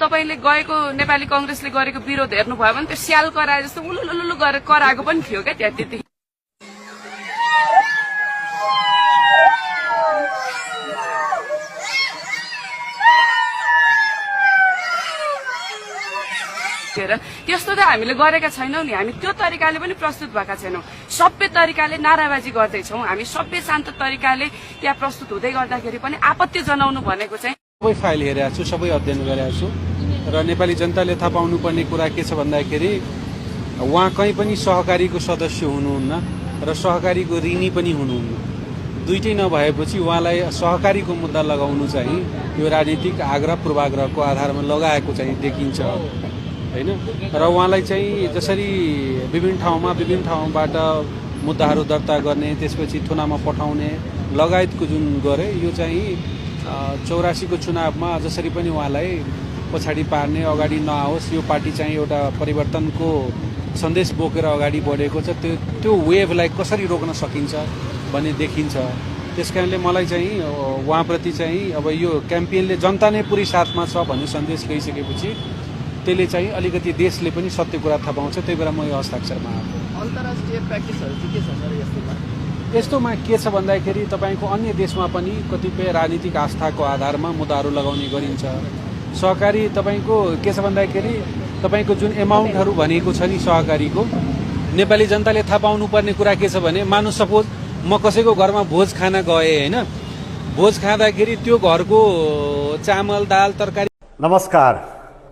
तपाईले गएको नेपाली कांग्रेसले गरेको विरोध हेर्नुभयो भने त्यो स्याल कराए जस्तो उलुलुलु गरेर कराएको पनि थियो क्या त्यहाँ त्यति त्यस्तो त हामीले गरेका छैनौं नि हामी त्यो तरिकाले पनि प्रस्तुत भएका छैनौं सबै तरिकाले नाराबाजी गर्दै छौं हामी सबै शान्त तरिकाले त्यहाँ प्रस्तुत हुँदै गर्दाखेरि पनि आपत्ति जनाउनु भनेको चाहिँ सबै फाइल हेरेको छु सबै अध्ययन गरेको छु र नेपाली जनताले थाहा पाउनु पर्ने कुरा के छ भन्दाखेरि उहाँ कहीँ पनि सहकारीको सदस्य हुनुहुन्न र सहकारीको ऋणी पनि हुनुहुन्न दुईटै नभएपछि उहाँलाई सहकारीको मुद्दा लगाउनु चाहिँ यो राजनीतिक आग्रह पूर्वाग्रहको आधारमा लगाएको चाहिँ देखिन्छ हैन र उहाँलाई चाहिँ जसरी विभिन्न ठाउँबाट मुद्दाहरू दर्ता गर्ने त्यसपछि थुनामा पठाउने लगायतको जुन गरे यो चाहिँ 84 को चुनावमा जसरी पनि उहाँलाई पछाडि पार्ने अगाडि नआओस् यो पार्टी चाहिँ एउटा परिवर्तनको सन्देश बोकेर अगाडि बढेको छ त्यो वेभलाई कसरी रोक्न सकिन्छ भन्ने देखिन्छ त्यसकारणले मलाई चाहिँ उहाँप्रति चाहिँ अब यो क्याम्पेनले जनता नै पुरै साथमा छ भन्ने सन्देश गइसकेपछि त्यसले चाहिँ अलिकति देशले पनि सत्य कुरा थाहा पाउँछ त्यही भएर म यो हस्ताक्षरमा आएको अन्तर्राष्ट्रिय प्र्याक्टिसहरु के छ सर यस्तोमा के छ भन्दाखेरि तपाईको अन्य देशमा पनि कतिपय राजनीतिक आस्थाको आधारमा मुद्दाहरू लगाउने गरिन्छ सहकारी तपाईको के छ भन्दाखेरि तपाईको जुन एमाउन्टहरू भनेको छ नि सहकारीको नेपाली जनताले थाहा पाउनु पर्ने कुरा के छ भने मानु सपोज म कसैको घरमा भोज खान गए हैन भोज खाँदाखेरि त्यो घरको चामल दाल तरकारी नमस्कार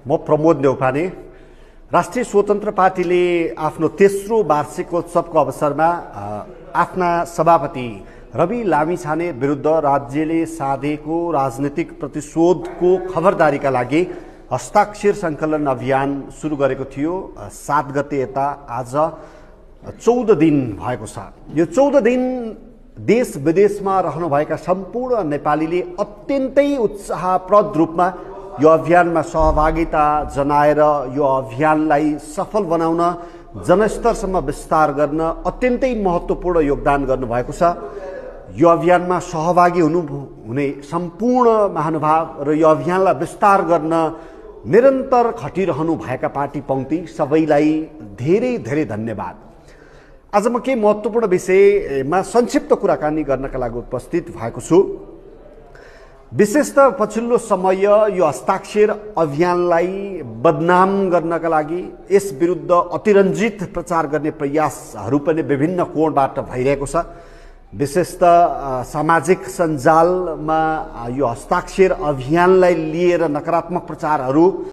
म प्रमोद न्यौपाने राष्ट्रिय स्वतन्त्र पार्टीले आफ्नो तेस्रो वार्षिकोत्सवको अवसरमा आफ्ना सभापति रवि लामिछाने विरुद्ध राज्यले साधेको राजनीतिक प्रतिशोधको खबरदारीका लागि हस्ताक्षर संकलन अभियान सुरु गरेको थियो 7 गते यता आज 14 दिन भएको छ यो 14 दिन देश विदेशमा रहनुभएका सम्पूर्ण नेपालीले अत्यन्तै उत्साहप्रद रूपमा यो अभियानमा सहभागिता जनाएर यो अभियानलाई सफल बनाउन जनस्तरसम्म विस्तार गर्न अत्यन्तै महत्त्वपूर्ण योगदान गर्नुभएको छ यो अभियानमा सहभागी हुने सम्पूर्ण महानुभाव र यो अभियानलाई विस्तार गर्न निरन्तर खटिरहनु भएका पार्टी पंक्ति सबैलाई धेरै धेरै धन्यवाद आज म के महत्त्वपूर्ण विषयमा संक्षिप्त कुराकानी गर्नका लागि उपस्थित भएको छु विशेषतः पछिल्लो समय यो हस्ताक्षर अभियानलाई बदनाम गर्नका लागि यस विरुद्ध अतिरञ्जित प्रचार गर्ने प्रयासहरू पनि विभिन्न कोणबाट भइरहेको छ विशेषतः सामाजिक सञ्जालमा यो हस्ताक्षर अभियानलाई लिएर नकारात्मक प्रचारहरू